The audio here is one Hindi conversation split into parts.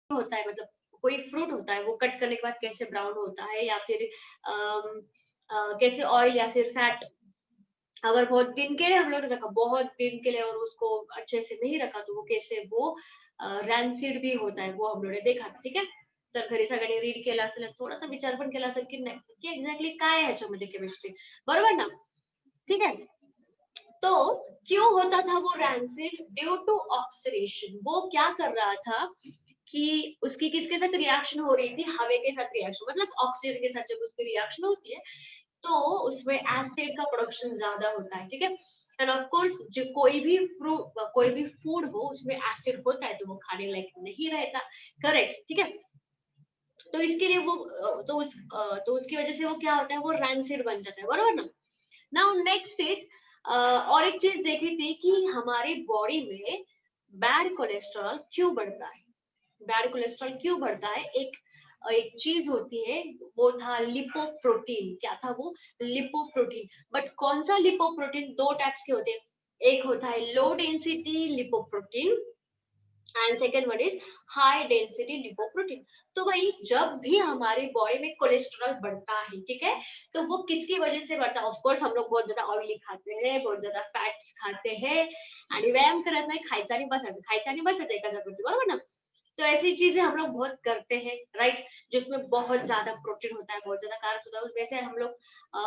होता है, मतलब कोई फ्रूट होता है वो कट करने के बाद कैसे ब्राउन होता है, या फिर कैसे ऑयल या फिर फैट अगर बहुत दिन के लिए हम लोग ने रखा, बहुत दिन के लिए, और उसको अच्छे से नहीं रखा, तो वो कैसे वो रैनसिड भी होता है, वो हम लोगों ने देखा था, ठीक है? तर घरी सगळ्यांनी रीड केलं असेल, थोडासा विचार पण केला असेल की नक्की एक्झॅक्टली काय आहे ह्याच्यामध्ये केमिस्ट्री, बरोबर ना? ठीक है? तो क्यों होता था वो रैंसिड? Due to oxidation. वो क्या कर रहा था कि उसकी किसके साथ रिएक्शन हो रही थी? हवा के साथ रिएक्शन, मतलब ऑक्सीजन के साथ जब उसकी रिएक्शन होती है, तो उसमें एसिड का प्रोडक्शन ज्यादा होता है, ठीक है? एंड ऑफ कोर्स जो कोई भी फ्रूट, कोई भी फूड हो उसमें एसिड होता है, तो वो खाने लायक नहीं रहता, करेक्ट, ठीक है? तो इसके लिए वो तो उसकी वजह से वो क्या होता है, वो रैंसिड बन जाता है, बरोबर ना? नाउ नेक्स्ट इज और एक चीज देखी थी कि हमारी बॉडी में बैड कोलेस्ट्रॉल क्यों बढ़ता है? बैड कोलेस्ट्रॉल क्यों बढ़ता है? एक एक चीज होती है, वो था लिपोप्रोटीन। क्या था वो? लिपोप्रोटीन। बट कौन सा लिपोप्रोटीन? दो टाइप्स के होते हैं, एक होता है low density lipoprotein and second one is high density lipoprotein. तो भाई जब भी हमारी बॉडी में कोलेस्ट्रॉल बढ़ता है, ठीक है, तो वो किसकी वजह से बढ़ता है? ऑफकोर्स हम लोग बहुत ज्यादा ऑयली खाते हैं, बहुत ज्यादा फॅट्स खाते हैं, आणि व्यायाम करत नाही, खायचं आणि बसायचं, खायचं आणि बसायचं एका जागेवरती, बरोबर ना? तो ऐसी चीजें हम लोग बहुत करते हैं, राइट? जिसमें बहुत ज्यादा प्रोटीन होता है, बहुत ज्यादा कार्ब्स होता है। वैसे हम लोग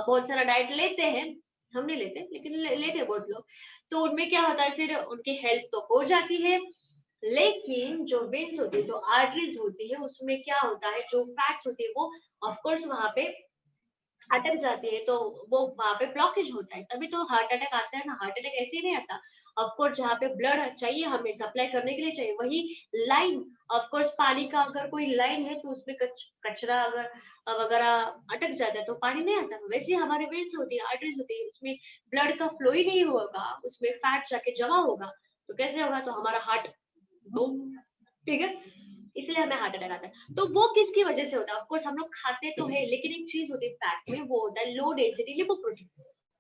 बहुत सारा डाइट लेते हैं, हम नहीं लेते लेकिन लेते हैं बहुत लोग। तो उनमें क्या होता है, फिर उनकी हेल्थ तो हो जाती है, लेकिन जो वेन्स होती है, जो आर्टरीज होती है, उसमें क्या होता है, जो फैट्स होती है वो ऑफ कोर्स वहां पे अटक जाती है, तो वो वहां पे ब्लॉकेज होता है, तभी तो हार्ट अटैक आता है ना। हार्ट अटैक ऐसे ही नहीं आता। ऑफ कोर्स जहाँ पे ब्लड चाहिए हमें सप्लाई करने के लिए चाहिए, वही लाइन, ऑफ कोर्स पानी का अगर कोई लाइन है तो उसमें कचरा अगर वगैरह अटक जाता है तो पानी नहीं आता। वैसे ही हमारे वेन्स होती है, आर्टरीज होती है, उसमें ब्लड का फ्लो ही नहीं होगा, उसमें फैट जाके जमा होगा, तो कैसे होगा? तो हमारा हार्ट बूम, ठीक है? इसलिए हमें हार्ट अटैक आता है। तो वो किसकी वजह से होता है? ऑफ कोर्स हम लोग खाते तो है, लेकिन एक चीज होती है फैट में, वो होता है लो डेंसिटी लिपोप्रोटीन।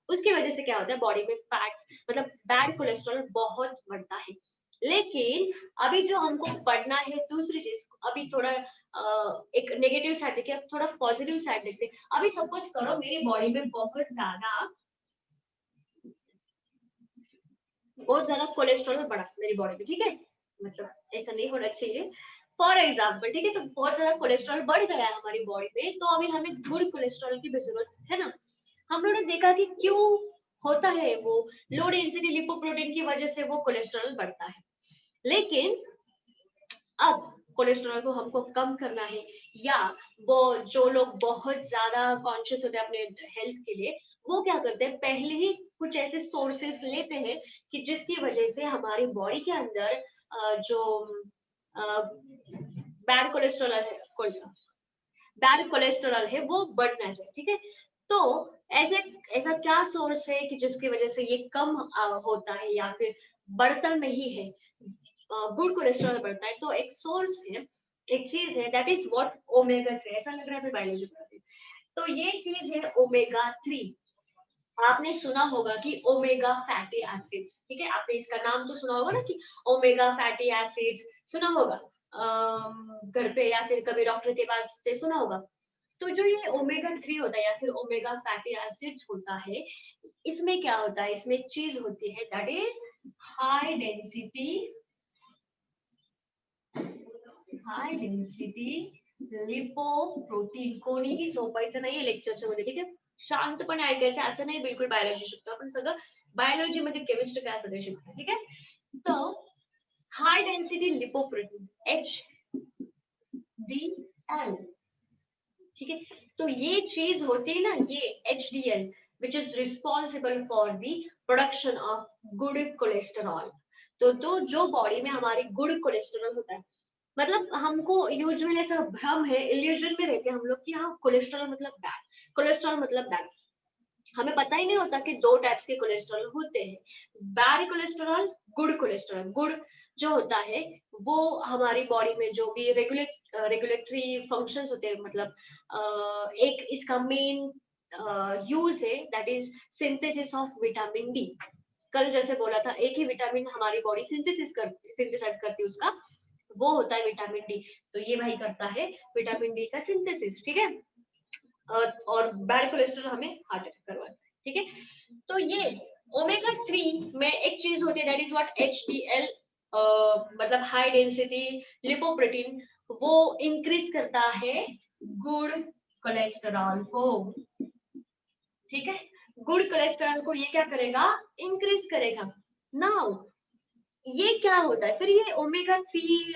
उसकी वजह से क्या होता है, बॉडी में फैट्स, मतलब बैड कोलेस्ट्रॉल बहुत बढ़ता है। लेकिन अभी जो हमको पढ़ना है दूसरी चीज, अभी थोड़ा एक नेगेटिव साइड देखिए, अब थोड़ा पॉजिटिव साइड देखते हैं। अभी सपोज करो मेरी बॉडी में बहुत ज्यादा कोलेस्ट्रॉल बढ़ा मेरी बॉडी में, ठीक है? मतलब ऐसा नहीं होना चाहिए। फॉर एग्जाम्पल, ठीक है, तो बहुत ज्यादा कोलेस्ट्रॉल बढ़ गया है हमारी बॉडी में, तो अभी हमें गुड कोलेस्ट्रॉल की भी जरूरत है ना। हम लोगों ने देखा कि क्यों होता है वो, लो डेंसिटी लिपोप्रोटीन की वजह से वो कोलेस्ट्रॉल बढ़ता है। लेकिन अब कोलेस्ट्रॉल को हमको कम करना है, या वो जो लोग बहुत ज्यादा कॉन्शियस होते हैं अपने हेल्थ के लिए, वो क्या करते हैं, पहले ही कुछ ऐसे सोर्सेस लेते हैं कि जिसकी वजह से हमारी बॉडी के अंदर जो बैड कोलेस्ट्रॉल है, बैड कोलेस्ट्रॉल है वो बढ़ ना जाए, ठीक है? तो ऐसे ऐसा क्या सोर्स है कि जिसकी वजह से ये कम होता है या फिर बढ़ता नहीं है, गुड कोलेस्ट्रॉल बढ़ता है? तो एक सोर्स है, एक चीज है, दैट इज व्हाट ओमेगा 3। ऐसा लग रहा है बायोलॉजी पढ़ते हैं। तो ये चीज है ओमेगा 3। आपने सुना होगा कि ओमेगा फैटी एसिड्स, ठीक है, आपने इसका नाम तो सुना होगा ना कि ओमेगा फैटी एसिड्स, सुना होगा घर पे या फिर कभी डॉक्टर के पास से सुना होगा। तो जो ये ओमेगा 3 होता है या फिर ओमेगा फैटी एसिड्स होता है, इसमें क्या होता है, इसमें एक चीज होती है that is high density, high density lipoprotein. कोणीही झोपायचं नाहीये लेक्चरच्या मध्ये, ठीक आहे? शांतपणे ऐकायचं, असं नाही बिलकुल बायोलॉजी शिकतो आपण, सगळं बायोलॉजी मध्ये केमिस्ट्री काय सगळं शिकतो, ठीक आहे? तर हाय डेन्सिटी लिपोप्रोटीन HDL, ठीक है? तो ये चीज होती है ना, ये HDL which is responsible for the production of good cholesterol. तो जो बॉडी में हमारी गुड कोलेस्टेरॉल होता है, मतलब हमको यूजुअली ऐसा भ्रम है, इल्यूजन में रहते हैं हम लोग कि हाँ कोलेस्ट्रॉल मतलब बैड, कोलेस्ट्रॉल मतलब बैड। हमें पता ही नहीं होता कि दो टाइप्स के कोलेस्ट्रॉल होते हैं, bad cholesterol, good cholesterol. Good जो होता है वो हमारी बॉडी में जो भी रेगुलेटरी फंक्शंस होते हैं, मतलब एक इसका मेन यूज है that is synthesis of vitamin D. कल जैसे बोला था, एक ही विटामिन हमारी बॉडी सिंथेसाइज करती है उसका, वो होता है विटामिन डी। तो ये भाई करता है विटामिन डी का सिंथेसिस, ठीक है। और बैड कोलेस्ट्रॉल हमें हार्ट अटैक करवाता है, ठीक है। तो ये ओमेगा 3 में एक चीज होती है, दैट इज व्हाट HDL, मतलब हाई डेंसिटी लिपोप्रोटीन, वो इंक्रीज करता है गुड कोलेस्ट्रॉल को, ठीक है। गुड कोलेस्ट्रॉल को ये क्या करेगा, इंक्रीज करेगा। नाउ ये क्या होता है फिर, ये ओमेगा 3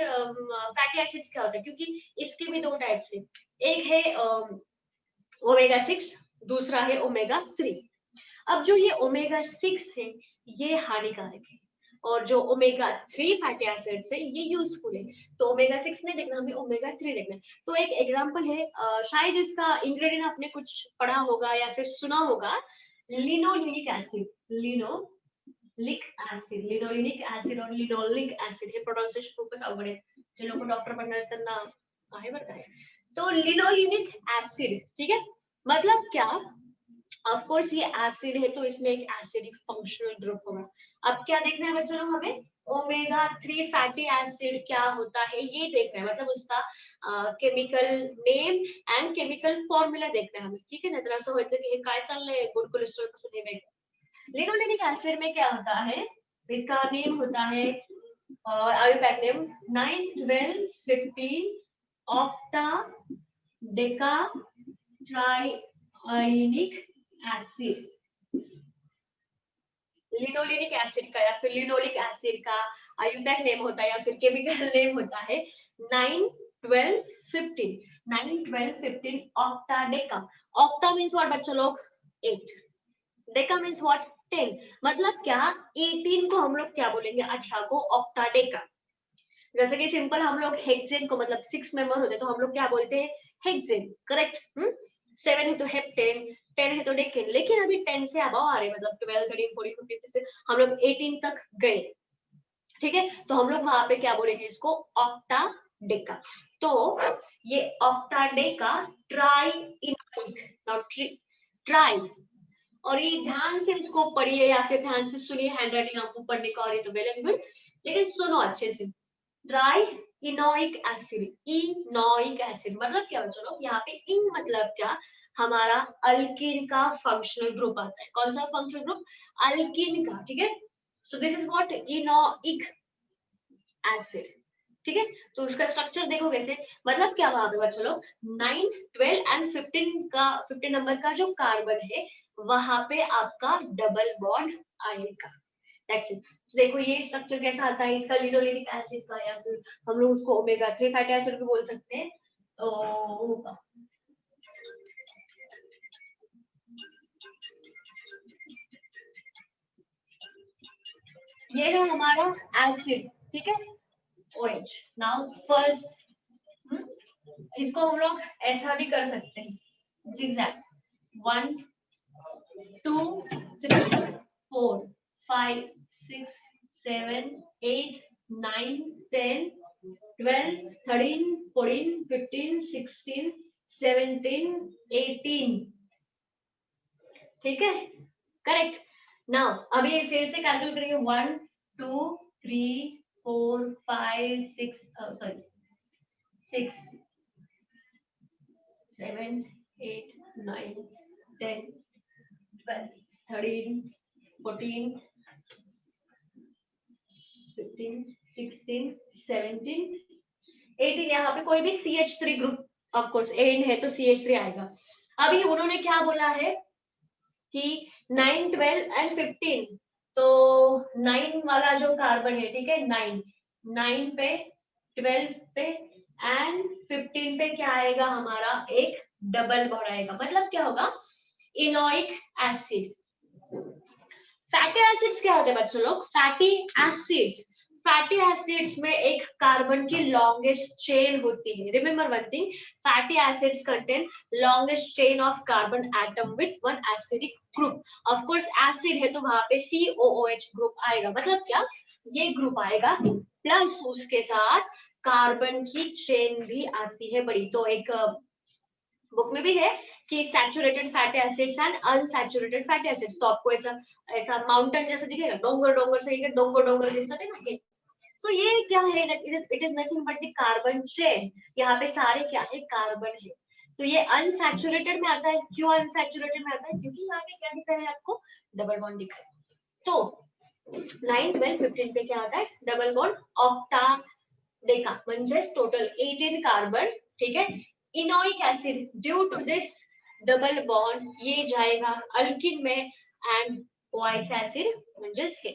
फैटी एसिड्स क्या होता है, क्योंकि इसके भी दो टाइप्स है, एक है ओमेगा 6, दूसरा है ओमेगा 3। अब जो ये ओमेगा 6 है ये हानिकारक है, और जो ओमेगा 3 फैटी एसिड्स है ये यूजफुल है। तो ओमेगा 6 नहीं देखना, हमें ओमेगा 3 देखना है। तो एक एग्जांपल है, शायद इसका इंग्रेडिएंट आपने कुछ पढ़ा होगा या फिर सुना होगा, linolenic acid, linoleic acid, linolenic acid और लिनोलिक एसिड, हे प्रोनाउन्सिएशन खूपच अवघड आहे, जे लोक डॉक्टर बनणार त्यांना आहे बरं का. तो लिनोलिनिक एसिड, ठीक है, मतलब क्या, ऑफ कोर्स ये एसिड है तो इसमें एक एसिडिक फंक्शनल ग्रुप होगा। अब क्या देखना है बच्चों, हमें ओमेगा 3 फैटी एसिड क्या होता है ये देखना है, मतलब उसका chemical name and chemical formula देखना है हमें, ठीक है ना. तर असं व्हायचं की हे काय चाललंय, गुड कोलेस्ट्रॉल पासून हे वेगळं. लिनोलेनिक एसिड में क्या होता है, इसका नेम होता है IUPAC name 9, 12, 15 octadecatrienoic acid. Linolenic acid का या फिर लिनोलिक एसिड का आयुपैक नेम होता है या फिर केमिकल नेम होता है 9, 12, 15. 9, 12, 15 octa Deka. Octa means what बच्चा लोग, 8. Deka means what, 10. मतलब क्या, 18 को हम लोग क्या बोलेंगे, 18 को ऑक्टा डेका. जैसे कि सिंपल हम लोग हेक्सेन को, मतलब 6 मेंबर होते तो हम लोग क्या बोलते हैं, हेक्सेन, करेक्ट. 7 है तो हेप्टेन, 10 है तो डेकेन. लेकिन अभी 10 से अबव आ रहे हैं, मतलब 12, 13, 14, 15, 16, हम लोग 18 तक गए, ठीक है. तो हम लोग वहां पे क्या बोलेंगे इसको, ऑक्टा डेका. तो ये ऑक्टा डेका ट्राई इनोइक, ट्राई, और ये ध्यान से इसको पढ़िए या फिर ध्यान से सुनिए, हैंडराइटिंग आपको पढ़ने का और ये तो वेल एंड गुड, लेकिन सुनो अच्छे से. ट्राई इनोइक एसिड, इनोइक एसिड मतलब क्या बच्चों लोग, यहाँ पे इन मतलब क्या, हमारा अल्किन का फंक्शनल ग्रुप आता है. कौन सा फंक्शनल ग्रुप, अल्किन का, ठीक है. So this is what enoic acid, ठीक है. तो उसका स्ट्रक्चर देखो कैसे, मतलब क्या वहां पे बच्चों लोग 9, 12 एंड 15 नंबर का जो कार्बन है वहां पे आपका डबल बॉन्ड आएगा. That's it. देखो ये स्ट्रक्चर कैसा आता है इसका, लिनोलेनिक एसिड का, या फिर हम लोग उसको ओमेगा 3 फैटी एसिड भी बोल सकते हैं. तो ये है हमारा एसिड, ठीक है, OH. नाउ फर्स्ट, इसको हम लोग ऐसा भी कर सकते हैं, zigzag, 1, 2, 3, 4, 5, 6, 7, 8, 9, 10, 12, 13, 14, 15, 16, 17, 18, ठीक है, करेक्ट. नाउ अभी फिर से कैलकुलेट करेंगे, 1, 2, 3, 4, 5, 6, सॉरी 6, 7, 8, 9, 10, 12, 13, 14, 15, 16, 17, 18. यहाँ पे कोई भी CH3 group, of course and है तो CH3 आएगा. अभी उन्होंने क्या बोला है कि 9, 12 एंड 15, तो 9 वाला जो कार्बन है, ठीक है, 9 पे, 12 पे एंड 15 पे क्या आएगा, हमारा एक डबल बॉन्ड आएगा. मतलब क्या होगा, इनोइक एसिड. फैटी एसिड्स क्या होते हैं बच्चों लोग, फैटी एसिड्स में एक कार्बन की लॉन्गेस्ट चेन होती है. Remember one thing, fatty acids contain longest chain of carbon atom with one acidic group. Of course acid है तो वहां पे COOH ग्रुप आएगा. मतलब क्या, ये ग्रुप आएगा प्लस उसके साथ कार्बन की चेन भी आती है बड़ी. तो एक बुक में भी है कि saturated fatty acids and unsaturated fatty acids. तो आपको ऐसा ऐसा माउंटेन जैसा दिखेगा, डोंगर डोंगर से, डोंगर डोंगर दिसत आहे ना, हे सो ये क्या है, it is nothing but the carbon chain. यहाँ पे सारे क्या है, कार्बन है। तो ये अनसैचुरेटेड में आता है। क्यों अनसैचुरेटेड में आता है? क्योंकि यहाँ पे क्या दिख रहा है आपको, डबल बॉन्ड दिख रहा है। तो 9, 12, 15 पे क्या आता है, डबल बॉन्ड ऑक्टा डेका, म्हणजेच टोटल 18 कार्बन, ठीक है। Enoic acid due to this double bond ये जाएगा अल्किन में एंड ओआइस एसिड म्हणजेच हे।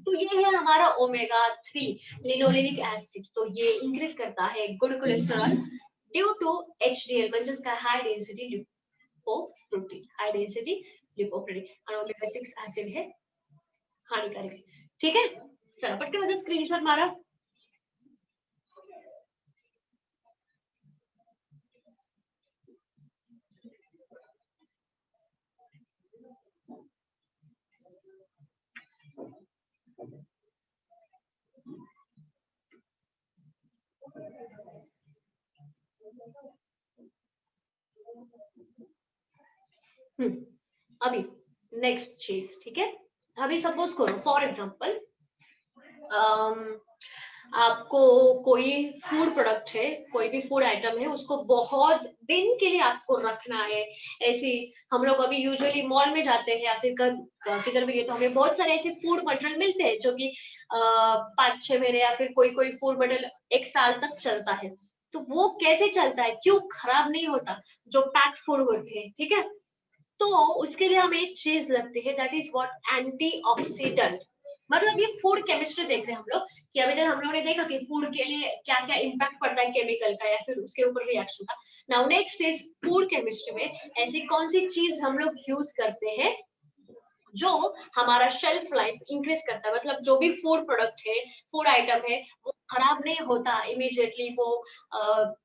तो ये है हमारा ओमेगा 3 लिनोलेनिक एसिड। तो ये इंक्रीज करता है good cholesterol due to HDL म्हणजेच काय, high density lipoprotein, high density lipoprotein. और ओमेगा 6 एसिड है, हानिकारक है, ठीक है। चलो पटके मतलब स्क्रीनशॉट मारा। अभी नेक्स्ट चीज, ठीक है। अभी सपोज करो फॉर एग्जांपल आपको कोई फूड प्रोडक्ट है, कोई भी फूड आइटम है, उसको बहुत दिन के लिए आपको रखना है। ऐसी हम लोग अभी यूजुअली मॉल में जाते हैं या फिर किधर भी गए तो हमें बहुत सारे ऐसे फूड मटेरियल मिलते हैं जो कि 5-6 महीने या फिर कोई कोई फूड मटेरियल 1 साल तक चलता है। तो वो कैसे चलता है, क्यों खराब नहीं होता, जो पैक्ड फूड होते हैं, ठीक है। तो उसके लिए हमें एक चीज लगती है, दैट इज व्हाट, एंटीऑक्सीडेंट। मतलब ये फूड केमिस्ट्री देख रहे हैं हम लोग कि अभी तक हम लोगों ने देखा कि फूड के लिए क्या क्या इम्पैक्ट पड़ता है केमिकल का या फिर उसके ऊपर रिएक्शन का। Now next is food chemistry में ऐसी कौन सी चीज हम लोग यूज करते हैं जो हमारा शेल्फ लाइफ इंक्रीज करता है। मतलब जो भी फूड प्रोडक्ट है, फूड आइटम है, वो खराब नहीं होता इमीडिएटली। वो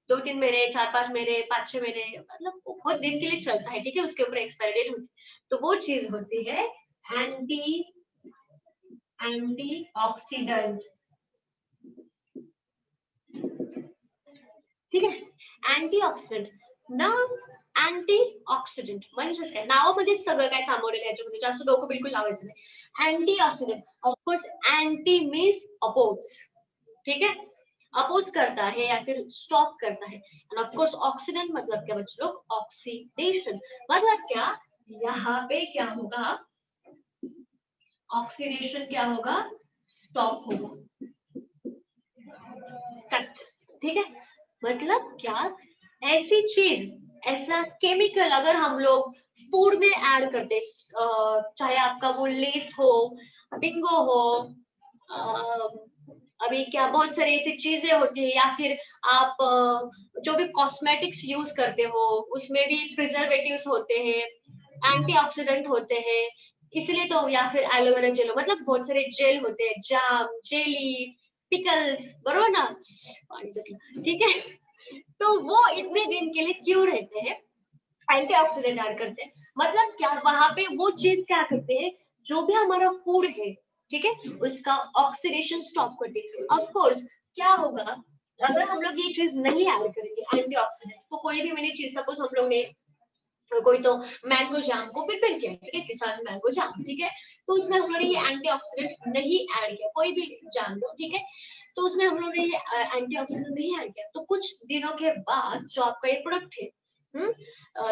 2-3 महीने, 4-5 महीने, 5-6 महीने, मतलब वो बहुत दिन के लिए चलता है, ठीक है। उसके ऊपर एक्सपायरी डेट होती है। तो वो चीज होती है एंटीऑक्सीडेंट, ठीक आहे। अँटीऑक्सिडंट ना, अँटीऑक्सिडंट म्हणजेच काय, नावामध्येच सगळं काय सामावलेलं आहे, याच्यामध्ये जास्त डोकं बिलकुल लावायचं नाही। Antioxidant of course, anti means oppose, ठीक है, अपोज करता है या फिर स्टॉप करता है। एंड ऑफ कोर्स ऑक्सीडेंट मतलब क्या बच्चे लोग, ऑक्सीडेशन मतलब क्या, यहाँ पे क्या होगा, ऑक्सीडेशन क्या होगा, स्टॉप होगा, कट, ठीक है। मतलब क्या, ऐसी चीज, ऐसा केमिकल अगर हम लोग फूड में ऐड करते, चाहे आपका वो लेस हो, बिंगो हो, अभी क्या बहुत सारी ऐसी चीजें होती है, या फिर आप जो भी कॉस्मेटिक्स यूज करते हो उसमें भी प्रिजर्वेटिव्स होते हैं, एंटीऑक्सीडेंट होते हैं, इसलिए तो, या फिर एलोवेरा जेल, मतलब बहुत सारे जेल होते हैं, जाम, जेली, पिकल्स, बरोबर ना, पानी से, ठीक है। तो वो इतने दिन के लिए क्यों रहते हैं, एंटीऑक्सीडेंट ऐड करते हैं। मतलब क्या, वहां पे वो चीज क्या करते हैं, जो भी हमारा फूड है, ठीक है, उसका ऑक्सीडेशन स्टॉप करते हैं। ऑफ कोर्स क्या होगा, अगर हम लोग ये चीज नहीं ऐड करेंगे एंटीऑक्सीडेंट, तो कोई भी मैंने चीज, सपोज हम लोग ने कोई तो मैंगो जाम को प्रिपेयर किया, ठीक है, किसान मैंगो जाम, ठीक है, तो उसमें हम लोगों ने ये एंटीऑक्सीडेंट नहीं ऐड किया, कोई भी जाम लो, ठीक है, तो उसमें हम लोगों ने ये एंटीऑक्सीडेंट नहीं ऐड किया, तो कुछ दिनों के बाद जो आपका ये प्रोडक्ट है,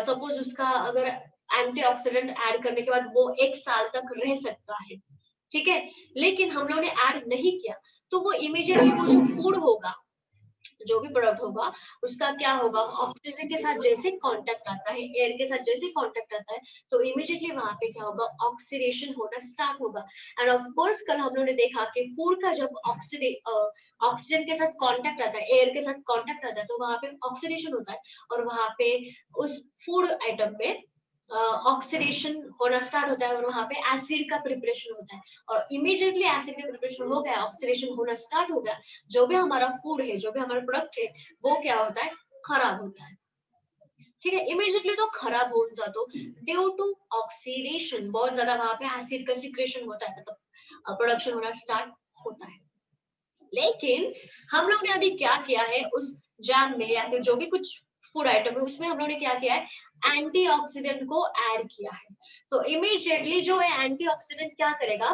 सपोज उसका अगर एंटीऑक्सीडेंट ऐड करने के बाद वो 1 साल तक रह सकता है, ठीक है, लेकिन हम लोगों ने ऐड नहीं किया, तो वो इमीडिएटली वो जो फूड होगा, जो भी प्रोडक्ट होगा, उसका क्या होगा, ऑक्सीजन के साथ जैसे कांटेक्ट आता है, एयर के साथ जैसे कांटेक्ट आता है, तो इमीडिएटली वहां पे क्या होगा, ऑक्सीडेशन होना स्टार्ट होगा। एंड ऑफ कोर्स कल हम लोगों ने देखा कि फूड का जब ऑक्सीजन के साथ कांटेक्ट आता है, एयर के साथ कांटेक्ट आता है, तो वहां पे ऑक्सीडेशन होता है, और वहां पे उस फूड आइटम पे ऑक्सीडेशन होना स्टार्ट होता है, और वहां पे एसिड का प्रिपरेशन होता है, और इमीडिएटली एसिड का प्रिपरेशन हो गया, ऑक्सीडेशन होना स्टार्ट हो गया, जो भी हमारा फूड है, जो भी हमारा प्रोडक्ट है, वो क्या होता है, खराब होता है, ठीक है। इमीडिएटली तो खराब हो जातो ड्यू टू ऑक्सीडेशन, बहुत ज्यादा वहां पे एसिड का सिक्रेशन होता है, मतलब प्रोडक्शन होना स्टार्ट होता है। लेकिन हम लोग ने अभी क्या किया है, उस जैम में या फिर जो भी कुछ फूड आइटम है उसमें हम लोग ने क्या किया है, एंटीऑक्सीडेंट को ऐड किया है। तो इमीडिएटली जो है एंटीऑक्सीडेंट क्या करेगा,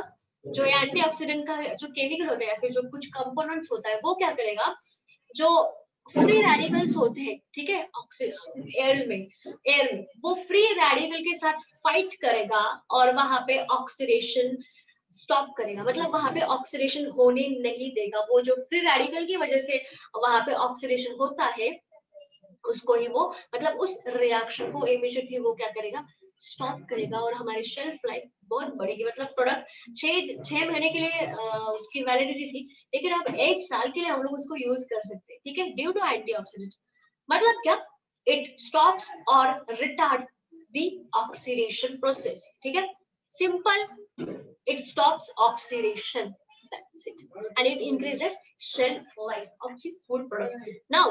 जो एंटीऑक्सीडेंट का जो केमिकल होता है या फिर जो कुछ कंपोनेंट्स होता है वो क्या करेगा, जो फ्री रेडिकल्स होते हैं, ठीक है, एयर में वो फ्री रेडिकल के साथ फाइट करेगा और वहां पे ऑक्सीडेशन स्टॉप करेगा, मतलब वहां पे ऑक्सीडेशन होने नहीं देगा। वो जो फ्री रेडिकल की वजह से वहां पे ऑक्सीडेशन होता है उसको ही वो, मतलब उस रिएक्शन को इमीडिएटली वो क्या करेगा, स्टॉप करेगा और हमारी शेल्फ लाइफ बहुत बढ़ेगी। मतलब प्रोडक्ट छह महीने के लिए उसकी वैलिडिटी थी, लेकिन अब 1 साल के लिए हम लोग उसको यूज कर सकते हैं, ठीक है, ड्यू टू एंटीऑक्सीडेंट। मतलब क्या, इट स्टॉप्स और रिटार्ड द ऑक्सीडेशन प्रोसेस, ठीक है, simple, it stops oxidation, that's it, and it increases shelf life of the food product. Now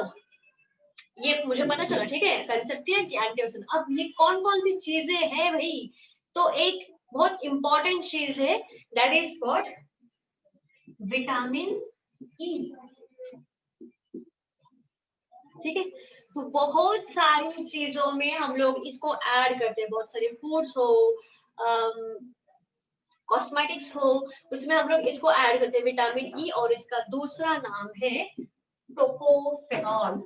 ये मुझे पता चला, ठीक है, कंसेप्ट है कि एंटीऑक्सीडेंट। अब ये कौन कौन सी चीजें हैं भाई, तो एक बहुत इंपॉर्टेंट चीज है, that is called vitamin E, ठीक है। तो बहुत सारी चीजों में हम लोग इसको ऐड करते हैं, बहुत सारे फूड्स हो, कॉस्मेटिक्स हो, उसमें हम लोग इसको ऐड करते हैं विटामिन ई, और इसका दूसरा नाम है टोकोफेनॉल।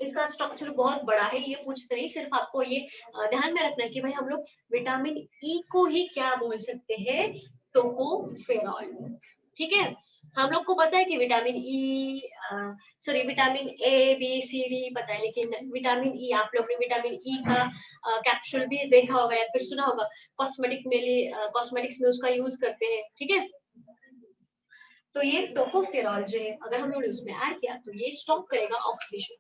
इसका स्ट्रक्चर बहुत बड़ा है, ये पूछते नहीं, सिर्फ आपको ये ध्यान में रखना है कि भाई हम लोग विटामिन ई को ही क्या बोल सकते हैं, टोकोफेरॉल, ठीक है। हम लोग को पता है कि vitamin E, sorry, vitamin A B C D पता है, लेकिन विटामिन ई, आप लोग ने विटामिन ई का कैप्सूल भी देखा होगा या फिर सुना होगा, कॉस्मेटिक्स में उसका यूज करते हैं, ठीक है। तो ये टोकोफेरॉल जो है, अगर हम लोग उसमें ऐड किया तो ये स्टॉप करेगा ऑक्सीडेशन।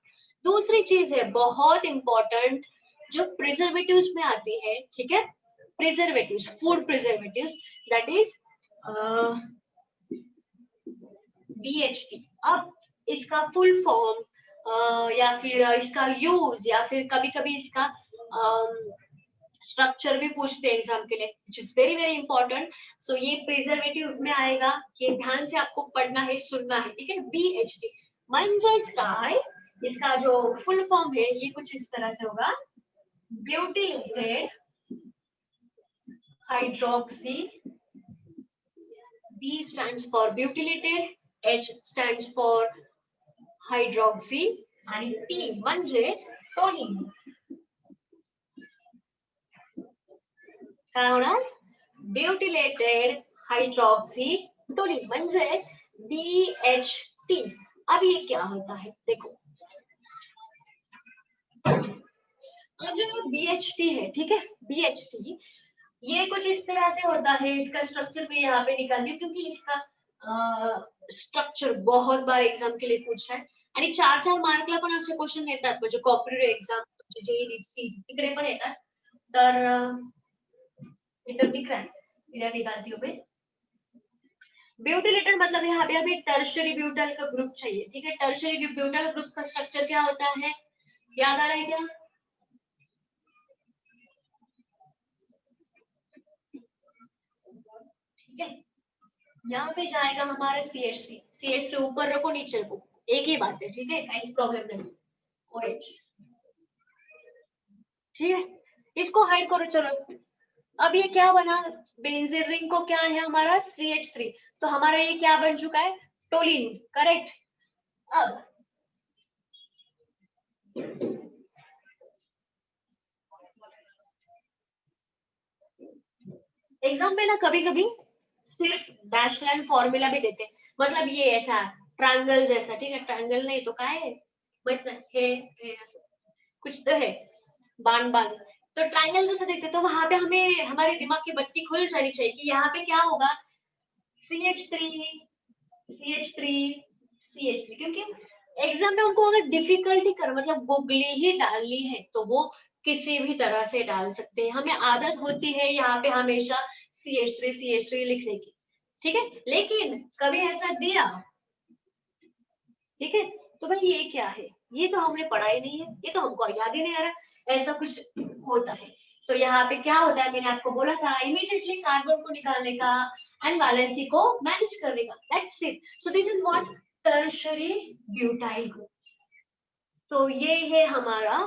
दूसरी चीज है बहुत इंपॉर्टेंट, जो प्रिजर्वेटिव्स में आती है, ठीक है, preservatives, food preservatives, that is BHT। अब इसका फुल फॉर्म या फिर इसका यूज या फिर कभी कभी इसका स्ट्रक्चर भी पूछते हैं एग्जाम के लिए, which is very very important. So ये प्रिजर्वेटिव में आएगा, ये ध्यान से आपको पढ़ना है, सुनना है, ठीक है। BHT म्हणजेच काय, इसका जो फुल फॉर्म है ये कुछ इस तरह से होगा, butylated hydroxy, B stands for butylated, H stands for hydroxy आणि T म्हणजेच टोलिन। काय होणार, ब्यूटिलेटेड हाइड्रोक्सी टोलिन म्हणजेच BHT। अब ये क्या होता है देखो, अब जो BHT है, ठीक है, BHT ये कुछ इस तरह से होता है, इसका स्ट्रक्चर भी यहाँ पे निकाल दिया क्योंकि इसका स्ट्रक्चर बहुत बार एग्जाम के लिए पूछा है आणि 4-4 मार्कला पण असे क्वेश्चन येतात, म्हणजे कॉम्पिटिटिव्ह एक्झाम, जेईई नीट सी तिकडे पण येतात। तर इधर दिख रहा है, इधर निकालती हूँ मैं। ब्यूटिलेटेड मतलब यहाँ पे हमें टर्शियरी ब्यूटाइल का ग्रुप चाहिए, ठीक है। टर्शियरी ब्यूटाइल ग्रुप का स्ट्रक्चर क्या होता है, याद आ रहा है क्या, ठीक है। यहाँ पे जाएगा हमारा CH3, CH3 ऊपर रखो नीचे रखो, एक ही बात है, ठीक है, कहीं प्रॉब्लम नहीं। OH, ठीक है, इसको हाइड करो चलो। अब ये क्या बना, बेंजीन रिंग को क्या है हमारा CH3, तो हमारा ये क्या बन चुका है, टोलिन, करेक्ट। अब एग्जाम में ना कभी कभी सिर्फ डैश लाइन फॉर्मूला भी देते हैं, मतलब ये ऐसा ट्रायंगल जैसा, ठीक है, ट्रायंगल नहीं तो क्या है, मतलब है कुछ तो है, बाण बाण, तो ट्रायंगल जैसा देखते तो वहां पे हमें हमारे दिमाग की बत्ती खुल जानी चाहिए कि यहाँ पे क्या होगा, CH3 CH3 CH3, क्योंकि एग्जाम में उनको अगर डिफिकल्टी कर मतलब गुगली ही डालनी है तो वो किसी भी तरह से डाल सकते हैं, हमें आदत होती है यहाँ पे हमेशा CH3 लिखने की, ठीक है, लेकिन कभी ऐसा दिया, ठीक है, तो भाई ये क्या है, ये तो हमने पढ़ा ही नहीं है, ये तो हमको याद ही नहीं आ रहा, ऐसा कुछ होता है। तो यहाँ पे क्या होता है, मैंने आपको बोला था इमीडिएटली कार्बन को निकालने का एंड वैलेंसी को मैनेज करने का, that's it. So this is what tertiary butyl group. तो ये है हमारा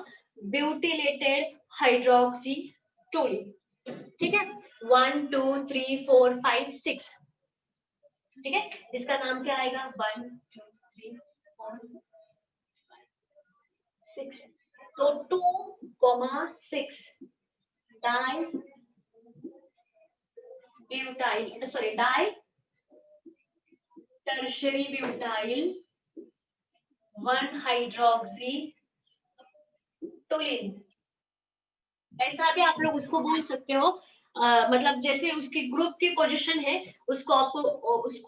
ब्यूटिलेटेड हाइड्रोक्सी टोलिन, ठीक है। 1 2 3 4 5 6, ठीक है। इसका नाम क्या आएगा? 1 2 3 4 6, तो 2,6 di butyl, sorry di tertiary butyl 1 hydroxy toluene. ऐसा भी आप लोग उसको बोल सकते हो, मतलब जैसे उसकी ग्रुप की पोजीशन है उसको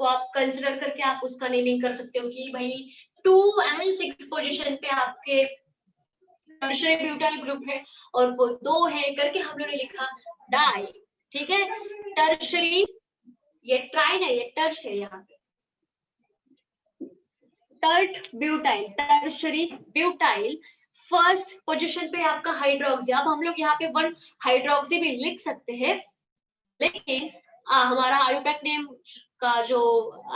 आप कंसिडर करके आप उसका नेमिंग कर सकते हो कि भाई 2 एंड 6 पोजीशन पे आपके टर्शियरी ब्यूटाइल ग्रुप है और वो 2 है करके हम लोगों ने लिखा डाई, ठीक है। टर्शियरी, ये ट्राई नहीं, ये टर्श है यहाँ पे, tert butyl, tertiary butyl first position पे आपका हाइड्रोक्सी। अब हम लोग यहाँ पे 1 हाइड्रोक्सी भी लिख सकते हैं, लेकिन हमारा आयुपैक नेम का जो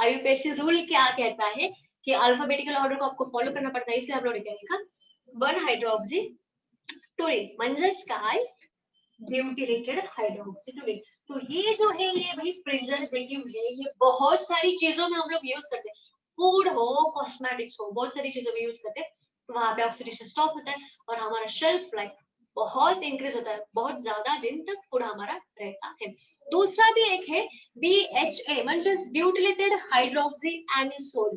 आयुपैसी रूल क्या कहता है कि अल्फाबेटिकल ऑर्डर को आपको फॉलो करना पड़ता है, इसलिए हम लोगों ने क्या लिखा 1 हाइड्रोक्सी टोलिन म्हणजे काय ब्यूटिलेटेड हाइड्रोक्सी टोलिन। तो ये जो है ये भाई प्रिजर्वेटिव है, ये बहुत सारी चीजों में हम लोग यूज करते हैं, फूड हो कॉस्मेटिक्स हो, बहुत सारी चीजों में यूज करते हैं। तो वहां पे ऑक्सीडेशन स्टॉप होता है और हमारा शेल्फ लाइफ बहुत इंक्रीज होता है, बहुत ज्यादा दिन तक फूड हमारा रहता है। दूसरा भी एक है BHA म्हणजे ब्यूटिलेटेड हाइड्रोक्सी एनिसोल,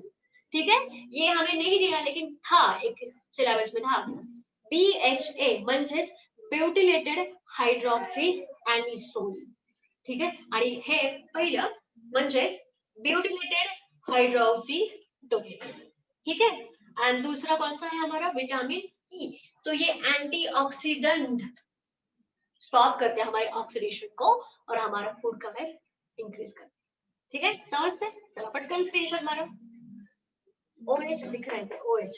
ठीक है। ये हमें नहीं दिया लेकिन था, एक सिलेबस में था। BHA म्हणजे ब्यूटिलेटेड हाइड्रोक्सी एनिसोल, ठीक आहे। आणि हे पहिलं म्हणजे ब्यूटिलेटेड हाइड्रोक्सी टोलिन, ठीक है। एंड दूसरा कौन सा है हमारा? Vitamin E. तो ये एंटीऑक्सीडेंट स्टॉप करते हैं हमारे ऑक्सीडेशन को और हमारा फूड का लाइफ इंक्रीज करते हैं, ठीक है। समझते? चलो पटकन स्क्रीनशॉट मारो। OH दिख रहा है, OH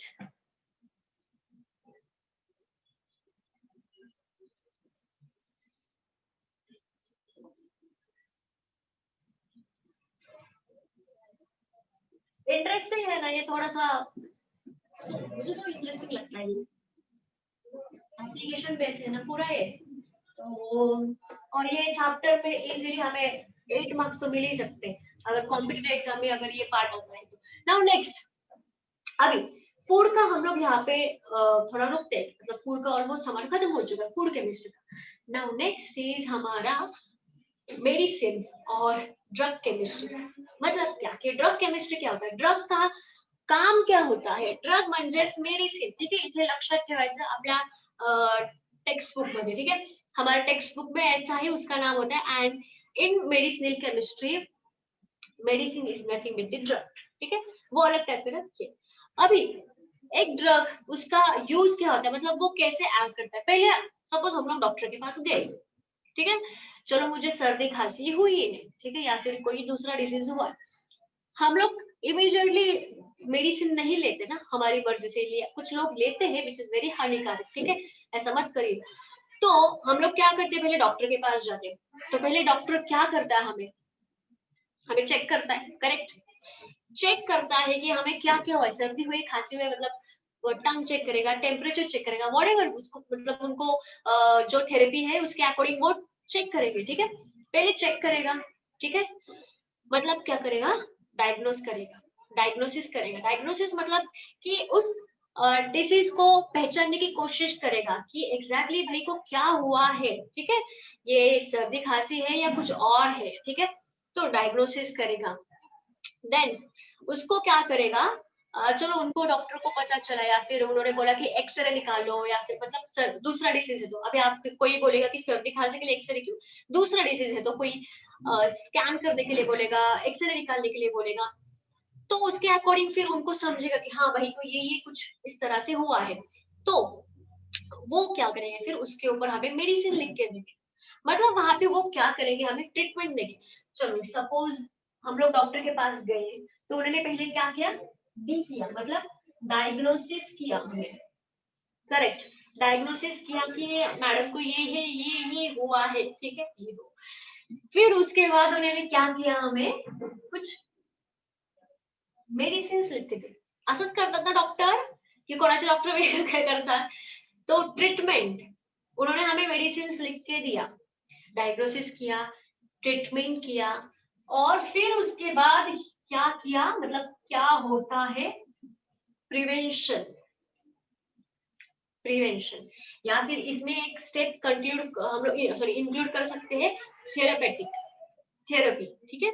इंटरेस्टिंग है ना ये, थोड़ा सा मुझे तो इंटरेस्टिंग लगता है, ये एप्लीकेशन बेस है ना पूरा ये तो। और ये चैप्टर में इजीली हमें 8 मार्क्स तो मिल ही सकते हैं अगर कॉम्पिटिटिव एग्जाम में अगर ये पार्ट आता है तो। नाउ नेक्स्ट, अभी फूड का हम लोग यहाँ पे थोड़ा रुकते हैं, मतलब फूड का ऑलमोस्ट हमारा खत्म हो चुका है, फूड केमिस्ट्री का। नाउ नेक्स्ट इज हमारा मेडिसिन और ड्रग केमिस्ट्री। मतलब क्या कि ड्रग केमिस्ट्री क्या होता है, ड्रग का काम क्या होता है? ड्रग म्हणजेच मेडिसिन, ठीक आहे। इथे लक्षात ठेवायचं आपल्या टेक्स्ट बुक मध्ये, ठीक है। हमारे टेक्स्ट बुक में ऐसा है, उसका नाम होता है and in medicinal chemistry medicine is nothing but the drug, ठीक है। वो अलग टाइप का रखिए। अभी एक ड्रग, उसका यूज क्या होता है, मतलब वो कैसे एक्ट करता है। पहले सपोज हम लोग डॉक्टर के पास गए, ठीक है, चलो मुझे सर्दी खांसी हुई है, ठीक है, या फिर कोई दूसरा डिजीज हुआ, हम लोग इमीडिएटली मेडिसिन नहीं लेते ना, हमारी मर्जी से लिया, कुछ लोग लेते हैं विच इज वेरी हानिकारक, ठीक है, ऐसा मत करिए। तो हम लोग क्या करते हैं, पहले डॉक्टर के पास जाते हैं। तो पहले डॉक्टर क्या करता है, हमें हमें चेक करता है, करेक्ट, चेक करता है कि हमें क्या क्या हुआ, सर्दी हुई खांसी हुई, मतलब वो टंग चेक करेगा, टेम्परेचर चेक करेगा, व्हाटएवर उसको, मतलब उनको जो थेरेपी है उसके अकॉर्डिंग वो चेक करेंगे, ठीक है। पहले चेक करेगा, ठीक है, मतलब क्या करेगा, डायग्नोस करेगा, डायग्नोसिस करेगा। डायग्नोसिस मतलब कि उस डिसीज को पहचानने की कोशिश करेगा कि एग्जैक्टली भाई को क्या हुआ है, ठीक है, ये सर्दी खांसी है या कुछ और है, ठीक है। तो डायग्नोसिस करेगा, देन उसको क्या करेगा, चलो उनको डॉक्टर को पता चला या फिर उन्होंने बोला कि एक्सरे निकालो, या फिर मतलब दूसरा डिसीज है तो अभी आप कोई बोलेगा कि सर्दी खांसी के लिए एक्सरे क्यों, दूसरा डिसीज है तो कोई स्कैन करने के लिए बोलेगा, एक्सरे निकालने के लिए बोलेगा, तो उसके अकॉर्डिंग फिर उनको समझेगा कि हाँ भाई को ये कुछ इस तरह से हुआ है, तो वो क्या करेंगे, फिर उसके ऊपर हमें मेडिसिन लिख के देंगे। मतलब वहां पे वो क्या करेंगे, हमें ट्रीटमेंट देंगे। चलो सपोज हम लोग डॉक्टर के पास गए, तो उन्होंने पहले क्या किया, डी किया, मतलब डायग्नोसिस किया हमें, करेक्ट, डायग्नोसिस किया कि मैडम को ये है, ये हुआ है, ठीक है, ये हो। फिर उसके बाद उन्होंने क्या किया, हमें कुछ मेडिसिन लिख के दी, असंच करतात ना डॉक्टर, कि कोणाचे डॉक्टर वेगळं काय करतात। तो ट्रीटमेंट, उन्होंने हमें मेडिसिन लिख के दिया, डायग्नोसिस किया ट्रीटमेंट किया, और फिर उसके बाद क्या किया, मतलब क्या होता है, प्रिवेंशन। प्रिवेंशन, या फिर इसमें एक स्टेप कंक्लूड हम लोग सॉरी इंक्लूड कर सकते हैं, थेरापेटिक थेरेपी। ठीक है,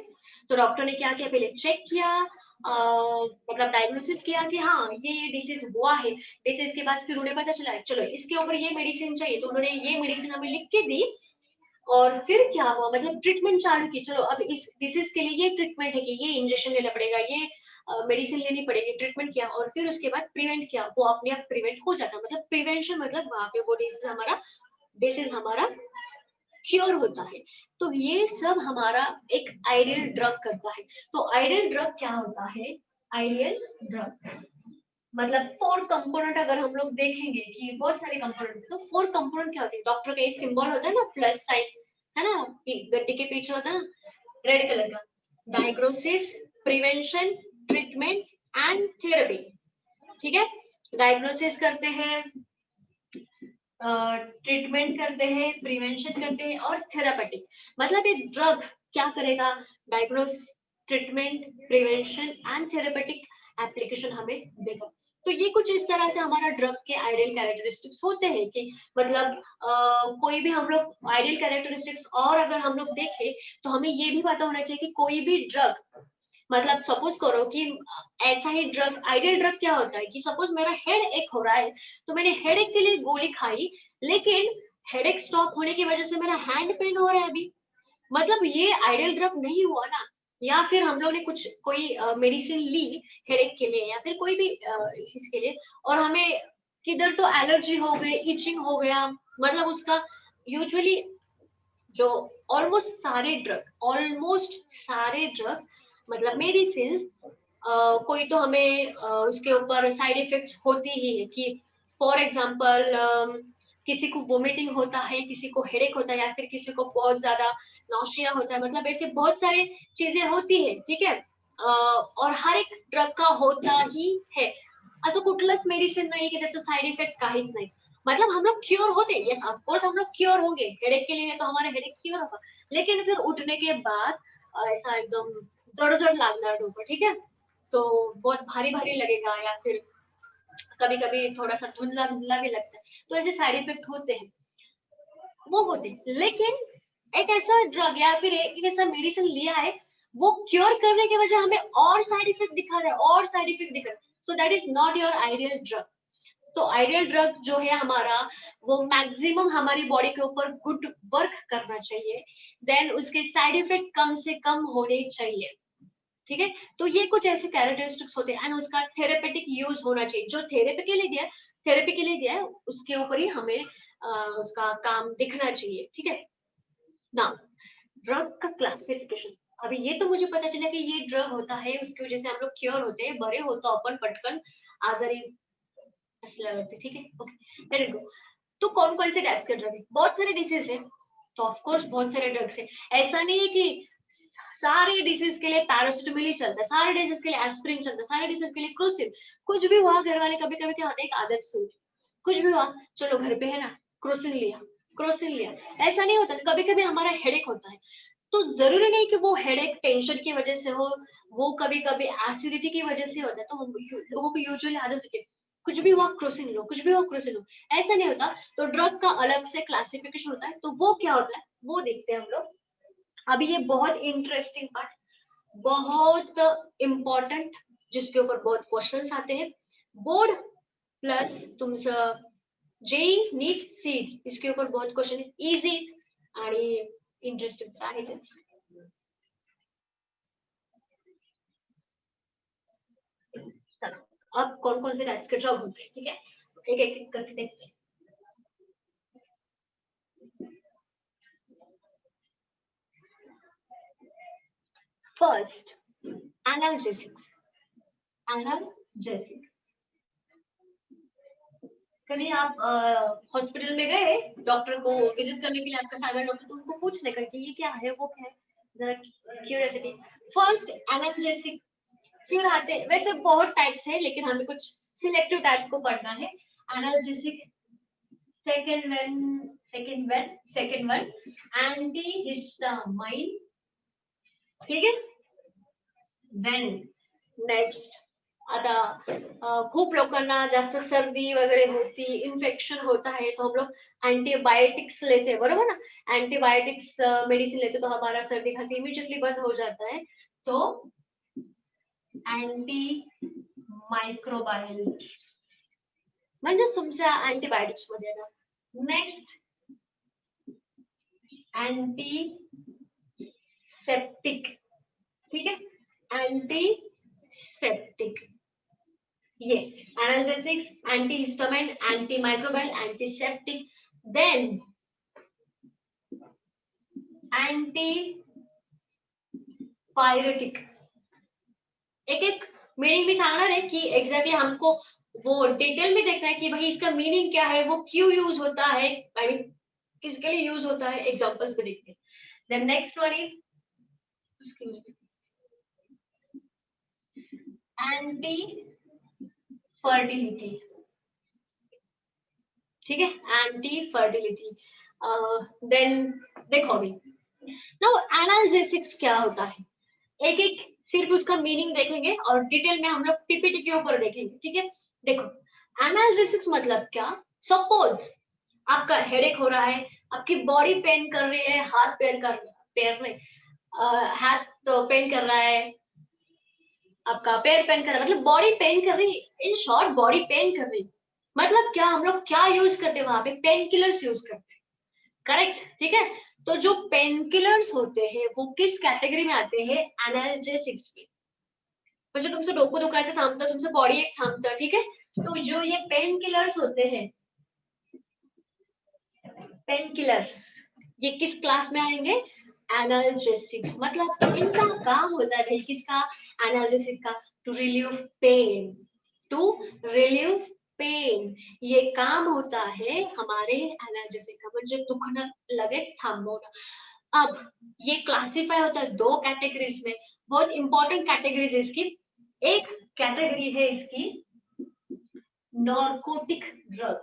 तो डॉक्टर ने क्या किया, पहले चेक किया, मतलब डायग्नोसिस किया कि हाँ ये डिसीज हुआ है। डिसीज के बाद फिर उन्हें पता चला चलो इसके ऊपर ये मेडिसिन चाहिए, तो उन्होंने ये मेडिसिन हमें लिख के दी। और फिर क्या हुआ, मतलब ट्रीटमेंट चालू की, चलो अब इस डिसीज के लिए ये ट्रीटमेंट है कि ये इंजेक्शन लेना पड़ेगा, ये मेडिसिन लेनी पड़ेगी, ट्रीटमेंट किया, और फिर उसके बाद प्रिवेंट किया, वो अपने आप प्रिवेंट हो जाता, मतलब प्रिवेंशन, मतलब वहां पे वो डिसीज हमारा क्योर होता है। तो ये सब हमारा एक आइडियल ड्रग करता है। तो आइडियल ड्रग क्या होता है, आइडियल ड्रग मतलब 4 कंपोनेंट अगर हम लोग देखेंगे कि बहुत सारे कंपोनेंट, तो 4 कंपोनेंट क्या होते हैं, डॉक्टर का एक सिंबल होता है ना, प्लस साइन, है ना, गड्डी के पीछे होता है ना रेड कलर का, diagnosis, prevention, treatment and therapy. ठीक है, डायग्नोसिस करते हैं, ट्रीटमेंट करते हैं, प्रिवेंशन करते हैं और थेरापेटिक, मतलब एक ड्रग क्या करेगा, diagnose, treatment, prevention and therapeutic application हमें देगा। तो ये कुछ इस तरह से हमारा ड्रग के आइडियल कैरेक्टरिस्टिक्स होते हैं कि मतलब कोई भी हम लोग आइडियल कैरेक्टरिस्टिक्स, और अगर हम लोग देखें तो हमें ये भी पता होना चाहिए कि कोई भी ड्रग, मतलब सपोज करो कि ऐसा ही ड्रग, आइडियल ड्रग क्या होता है कि सपोज मेरा हेड एक हो रहा है, तो मैंने हेड एक के लिए गोली खाई, लेकिन हेड एक स्टॉप होने की वजह से मेरा हैंड पेन हो रहा है अभी, मतलब ये आइडियल ड्रग नहीं हुआ ना। या फिर हम लोग ने कुछ कोई मेडिसिन ली हेडेक के लिए या फिर कोई भी इसके लिए, और हमें किधर तो एलर्जी हो गई, इचिंग हो गया, मतलब उसका यूजुअली जो ऑलमोस्ट सारे ड्रग्स मतलब मेडिसिन, कोई तो हमें उसके ऊपर साइड इफेक्ट्स होती ही है कि फॉर एग्जांपल किसी को वोमिटिंग होता है, किसी को हेडेक होता है, या फिर किसी को बहुत ज्यादा नौशिया होता है, मतलब ऐसे बहुत सारे चीजें होती है। ठीक है, और हर एक ड्रग का होता ही है, असं कुठलंच मेडिसिन नाही की त्याचं साइड इफेक्ट काहीच नाही, मतलब हम लोग क्योर होते, यस ऑफकोर्स हम लोग क्योर होंगे, हेडेक के लिए तो हमारा हेडेक क्योर होगा, लेकिन फिर उठने के बाद ऐसा एकदम जड़ जड़ लगना डोका। ठीक है, तो बहुत भारी भारी लगेगा, या फिर कभी कभी थोड़ा सा धुंधला धुंधला भी लगता है, तो ऐसे साइड इफेक्ट होते हैं, वो होते हैं। लेकिन एक ऐसा ड्रग या फिर एक ऐसा मेडिसिन लिया है, वो क्योर करने की वजह हमें और साइड इफेक्ट दिखा रहा है, और साइड इफेक्ट दिखा रहा है, so that is not your ideal drug. तो आइडियल ड्रग जो है हमारा, वो मैक्सिमम हमारी बॉडी के ऊपर गुड वर्क करना चाहिए, देन उसके साइड इफेक्ट कम से कम होने चाहिए। ठीक है, तो ये कुछ ऐसे कैरेक्टरिस्टिक्स होते हैं, एंड उसका थेरेपेटिक यूज होना चाहिए, जो थेरेपी के लिए दिया है उसके ऊपर ही हमें उसका काम दिखना चाहिए। ठीक है ना, ड्रग का क्लासिफिकेशन, अभी ये तो मुझे पता चला कि ये ड्रग होता है, उसकी वजह से हम लोग क्योर होते हैं, बड़े हो तो अपन पटकन आजारी असल्या होते। ठीक है, ओके, वेरी गुड। तो कौन कौन से टाइप्स के ड्रग है, बहुत सारे डिसीज है, तो ऑफ कोर्स बहुत सारे ड्रग्स है, ऐसा नहीं है कि सारे डिसीज के लिए पैरासिटामोल ही चलता है, सारे डिसीज के लिए एस्पिरिन चलता है, सारे डिसीज के लिए क्रोसिन। कुछ भी हुआ, घर वाले कभी कभी क्या होता है, एक आदत सोच, कुछ भी हुआ चलो घर पे है ना, क्रोसिन लिया, ऐसा नहीं होता। कभी कभी हमारा हेडेक होता है, तो जरूरी नहीं कि वो हेडेक टेंशन की वजह से हो, वो कभी कभी एसिडिटी की वजह से होता है, तो लोगों को यूजुअली आदत होती है कुछ भी हुआ क्रोसिन लो, कुछ भी हुआ क्रोसिन लो, ऐसा नहीं होता। तो ड्रग का अलग से क्लासिफिकेशन होता है, तो वो क्या होता है वो देखते हैं हम लोग। अभी ये बहुत इंटरेस्टिंग पार्ट, बहुत इम्पोर्टेंट, जिसके ऊपर बहुत क्वेश्चंस आते हैं, बोर्ड प्लस तुमचं जेई नीट सीट, इसके ऊपर बहुत क्वेश्चन है, इजी आणि इंटरेस्टिंग आहे ते। चलो अब कौन कौन से टाइप के ड्रग होते हैं, ठीक है, एक एक करके देखते हैं। First, analgesics. एनाल्जेसिक, कभी आप हॉस्पिटल में गए डॉक्टर को विजिट करने के लिए, आपका फैमिली डॉक्टर, तो उनको पूछने का कि ये क्या है वो क्या है, जरा क्यूरियोसिटी। फर्स्ट एनाल्जेसिक, फिर आते हैं, वैसे बहुत टाइप्स है लेकिन हमें कुछ सिलेक्टिव टाइप को पढ़ना है। एनाल्जेसिक सेकेंड वन एंटीहिस्टामाइन, ठीक है। देन नेक्स्ट आता खूप लोकांना जास्त सर्दी वगैरे होती, इन्फेक्शन होता है तो हम लोग एंटीबायोटिक्स लेते हैं, बरोबर ना। एंटीबायोटिक्स मेडिसिन लेते तो हमारा सर्दी खांसी इमीडिएटली बंद हो जाता है, तो एंटी मायक्रोबायल म्हणजे तुमच्या अँटीबायोटिक्स मध्ये ना। नेक्स्ट एंटीसेप्टिक, ठीक है, एंटीसेप्टिक, ये analgesics, antihistamine, antimicrobial, antiseptic, then antipyretic. एक एक मीनिंग भी सांगणार है कि एग्जैक्टली हमको वो डिटेल में देखना है कि भाई इसका मीनिंग क्या है, वो क्यों यूज होता है, आई मीन किसके लिए यूज होता है, एग्जांपल्स भी देखते हैं। Then next one is anti fertility, ठीक है, एंटी फर्टिलिटी। देन देखो अभी नाउ एनाल्जेसिक्स क्या होता है, एक एक सिर्फ उसका मीनिंग देखेंगे और डिटेल में हम लोग पीपीटी के ऊपर देखेंगे, ठीक है। देखो एनाल्जेसिक्स मतलब क्या, सपोज आपका हेडेक हो रहा है, आपकी बॉडी पेन कर रही है, हाथ पैर में हाथ तो पेन कर रहा है, आपका पैर पेन कर रहा है, मतलब बॉडी पेन कर रही, इन शॉर्ट बॉडी पेन कर रही, मतलब क्या हम लोग क्या यूज करते हैं वहां पे, पेन किलर्स यूज करते हैं, करेक्ट, ठीक है। तो जो पेन किलर्स होते हैं वो किस कैटेगरी में आते हैं, एनाल्जेसिक्स में। म्हणजे तुमचं डोकं दुखायचं थांबतं, तुमचं बॉडी एक थांबतं, ठीक है। तो जो ये पेन किलर्स होते हैं, पेन किलर्स, ये किस क्लास में आएंगे, एनाल्जेसिक्स। मतलब इनका काम होता है भाई किसका, एनाल्जेसिक का, to relieve pain, to relieve pain, ये काम होता है हमारे एनाल्जेसिक का, म्हणजे दुखणं लगेच थांबवणं। अब ये क्लासिफाई होता है दो कैटेगरीज में, बहुत इंपॉर्टेंट कैटेगरीज है इसकी। एक कैटेगरी है इसकी narcotic drug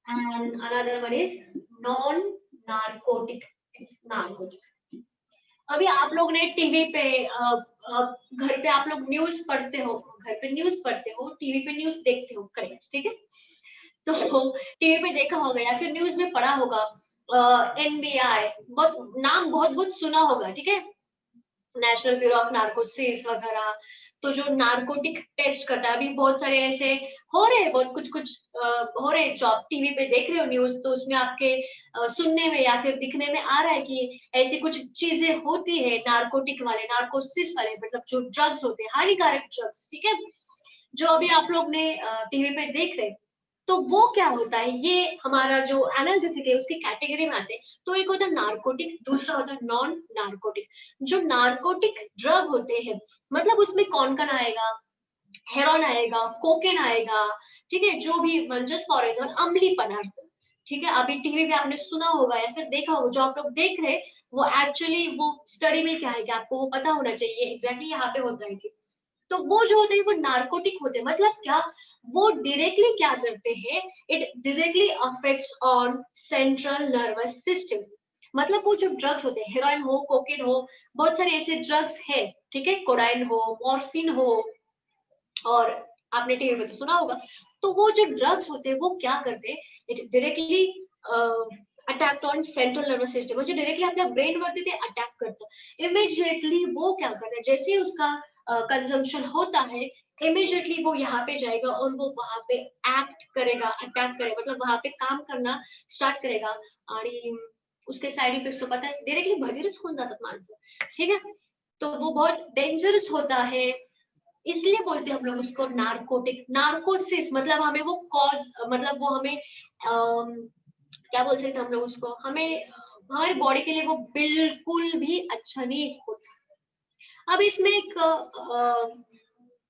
and another one is non narcotic, it's narcotic। अभी आप लोग ने टीवी पे घर पे आप लोग न्यूज पढ़ते हो, घर पे न्यूज पढ़ते हो, टीवी पे न्यूज देखते हो, करेक्ट, ठीक है। तो टीवी पे देखा होगा या फिर न्यूज में पढ़ा होगा, एनबीआई, बहुत नाम बहुत बहुत सुना होगा, ठीक है, नेशनल ब्यूरो ऑफ नार्कोसिस वगैरह। तो जो नार्कोटिक टेस्ट करता है, अभी बहुत सारे ऐसे हो रहे हैं, बहुत कुछ कुछ हो रहे हैं, जो आप टीवी पे देख रहे हो न्यूज, तो उसमें आपके सुनने में या फिर दिखने में आ रहा है कि ऐसी कुछ चीजें होती है नार्कोटिक वाले, नार्कोसिस वाले, मतलब जो ड्रग्स होते हैं, हानिकारक ड्रग्स, ठीक है, जो अभी आप लोग ने टीवी पे देख रहे। तो वो क्या होता है, ये हमारा जो एनालिसिस है उसकी कैटेगरी में आते हैं। तो एक होता है नार्कोटिक, दूसरा होता है नॉन नार्कोटिक। जो नार्कोटिक ड्रग होते हैं, मतलब उसमें कौन कौन आएगा, हेरोइन आएगा, कोकेन आएगा, ठीक है, जो भी जस्ट फॉर एग्जाम्पल अम्लीय पदार्थ, ठीक है। अभी टीवी पे आपने सुना होगा या फिर देखा होगा, जो आप लोग देख रहे हैं वो एक्चुअली वो स्टडी में क्या है कि आपको वो पता होना चाहिए एग्जैक्टली यहाँ पे होता है कि, तो वो जो होते हैं वो नार्कोटिक होते हैं, मतलब क्या, वो डायरेक्टली क्या करते हैं, it directly affects on central nervous system. मतलब वो जो ड्रग्स होते हैं, हेरोइन हो, कोकेन हो, बहुत सारे ऐसे ड्रग्स है, ठीक है, कोडाइन हो, मॉर्फिन हो, और आपने टीवी में तो सुना होगा। तो वो जो ड्रग्स होते हैं वो क्या करते हैं, it directly attack on central nervous system, जो डायरेक्टली अपना ब्रेन वरती ते अटॅक करतं। इमिडिएटली वो क्या करता है, जैसे ही उसका कंजम्पशन होता है, इमिडिएटली वो यहाँ पे जाएगा और वो वहां पे एक्ट करेगा, अटैक करेगा, मतलब वहां पे काम करना स्टार्ट करेगा। आणि उसके साइड इफेक्ट्स तो पता है, डायरेक्टली भगीरथ होऊन जातात माणसं, ठीक है। तो वो बहुत डेंजरस होता है, इसलिए बोलते हैं हम लोग उसको नार्कोटिक, नार्कोसिस, मतलब हमें वो कॉज, मतलब वो हमें क्या बोल सकते हैं हम लोग उसको, हमें हमारी बॉडी के लिए वो बिल्कुल भी अच्छा नहीं होता। अब इसमें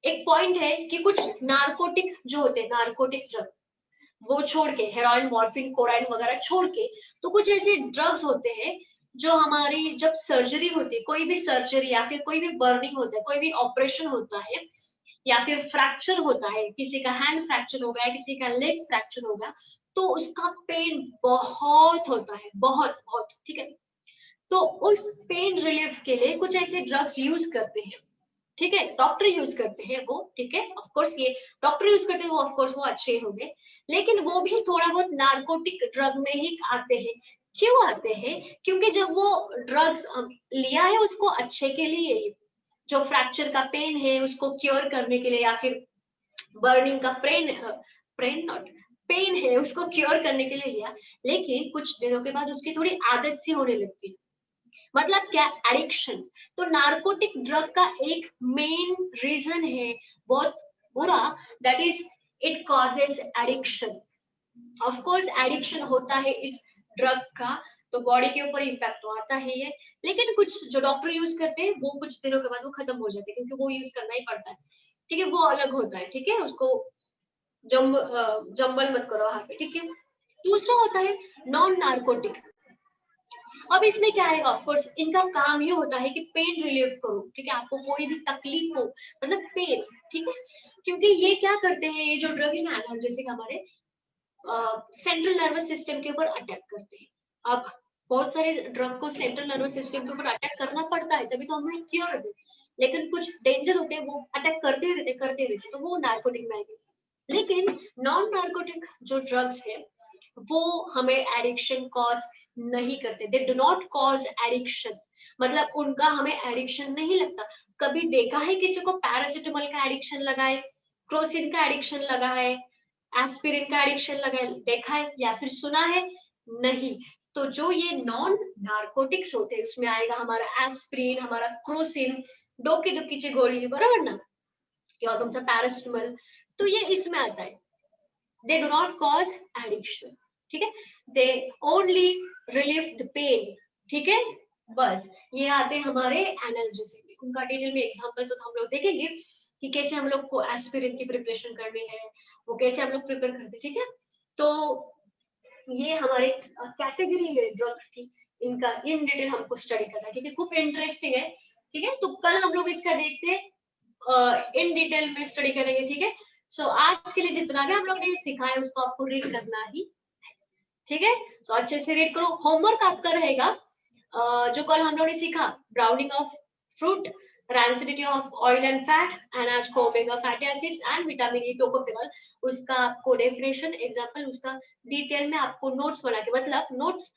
एक पॉइंट है कि कुछ नार्कोटिक जो होते हैं, नार्कोटिक ड्रग, वो छोड़ के हेरोइन, मॉर्फिन, कोडाइन वगैरह छोड़ के, तो कुछ ऐसे ड्रग्स होते हैं जो हमारी जब सर्जरी होती है, कोई भी सर्जरी या फिर कोई भी बर्निंग होता है, कोई भी ऑपरेशन होता है, या फिर फ्रैक्चर होता है, किसी का हैंड फ्रैक्चर हो गया, किसी का लेग फ्रैक्चर हो गया, तो उसका पेन बहुत होता है, बहुत बहुत, ठीक है। तो उस पेन रिलीफ के लिए कुछ ऐसे ड्रग्स यूज करते हैं, ठीक है, डॉक्टर यूज करते हैं वो, ठीक है, ऑफ कोर्स ये डॉक्टर यूज करते हैं वो, ऑफ कोर्स वो अच्छे होंगे, लेकिन वो भी थोड़ा बहुत नार्कोटिक ड्रग में ही आते हैं। क्यों आते हैं? क्योंकि जब वो ड्रग्स लिया है उसको अच्छे के लिए ही, जो फ्रैक्चर का पेन है उसको क्योर करने के लिए, या फिर बर्निंग का पेन नॉट पेन है उसको क्योर करने के लिए लिया, लेकिन कुछ दिनों के बाद उसकी थोड़ी आदत सी होने लगती है, मतलब क्या, एडिक्शन। तो नार्कोटिक ड्रग का एक मेन रीजन है बहुत बुरा, that is it causes addiction. Of course addiction होता है इस ड्रग का, तो बॉडी के ऊपर इम्पैक्ट तो आता है ये, लेकिन कुछ जो डॉक्टर यूज करते हैं वो कुछ दिनों के बाद वो खत्म हो जाते हैं, क्योंकि वो यूज करना ही पड़ता है, ठीक है, वो अलग होता है, ठीक है, उसको जंबल मत करो वहां पे, ठीक है। दूसरा होता है नॉन नार्कोटिक। अब इसमें क्या है, ऑफ कोर्स इनका काम ये होता है कि पेन रिलीव करो, ठीक है, आपको कोई भी तकलीफ हो, मतलब पेन, ठीक है, क्योंकि ये क्या करते हैं, ये जो ड्रग है ना एनाल्जेसिक, हमारे सेंट्रल नर्वस सिस्टम के ऊपर अटैक करते हैं। अब बहुत सारे ड्रग को सेंट्रल नर्वस सिस्टम के ऊपर अटैक करना पड़ता है, तभी तो हमें क्योर दे, लेकिन कुछ डेंजर होते हैं वो अटैक करते रहते, तो वो नार्कोटिक में आएंगे। लेकिन नॉन नार्कोटिक जो ड्रग्स है वो हमें एडिक्शन कॉज नहीं करते, दे डू नॉट कॉज एडिक्शन, मतलब उनका हमें एडिक्शन नहीं लगता। कभी देखा है किसी को पैरासिटामोल का एडिक्शन लगा है, क्रोसिन का एडिक्शन लगा है, एस्पिरिन का एडिक्शन लगा है, देखा है या फिर सुना है? नहीं। तो जो ये नॉन नार्कोटिक्स होते हैं उसमें आएगा हमारा एस्पिरिन, हमारा क्रोसिन, डोकी दुखीची गोळी है बरोबर ना, किंवा तुमचा पैरासिटामोल, तो ये इसमें आता है। They do not cause addiction, ठीक है, they only relieve the pain, ठीक है, बस। ये आते हैं हमारे एनाल्जेसिक में, उनका डिटेल में एग्जांपल तो हम लोग देखेंगे कि कैसे हम लोग को एस्पिरिन की प्रिपरेशन करनी है, वो कैसे हम लोग प्रिपेयर करते हैं, ठीक है। तो ये हमारे कैटेगरी है ड्रग्स की, इनका इन डिटेल हमको स्टडी करना है, ठीक है, खूब इंटरेस्टिंग है, ठीक है, तो कल हम लोग इसका देखते हैं इन डिटेल में स्टडी करेंगे, ठीक है। सो आज के लिए जितना भी हम लोग ने सीखा है उसको आपको रीड करना ही, ठीक है। सो अच्छे से रीड करो, होमवर्क आपका रहेगा जो कल हम लोग ने सीखा, browning of fruit, rancidity of oil and fat, and आज को omega fatty acids and vitamin E tocopherol, उसका आपको डेफिनेशन एग्जांपल उसका डिटेल में आपको नोट्स बना के, मतलब नोट्स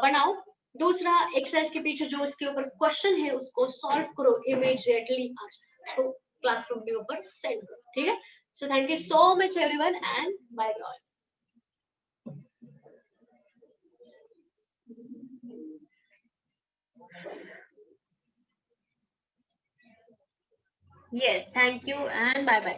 बनाओ। दूसरा एक्सरसाइज के पीछे जो उसके ऊपर क्वेश्चन है उसको सॉल्व करो इमीडिएटली, आज उसको क्लासरूम के ऊपर सेंड करो, ठीक है। So thank you so much everyone and bye bye. Yes, thank you and bye bye.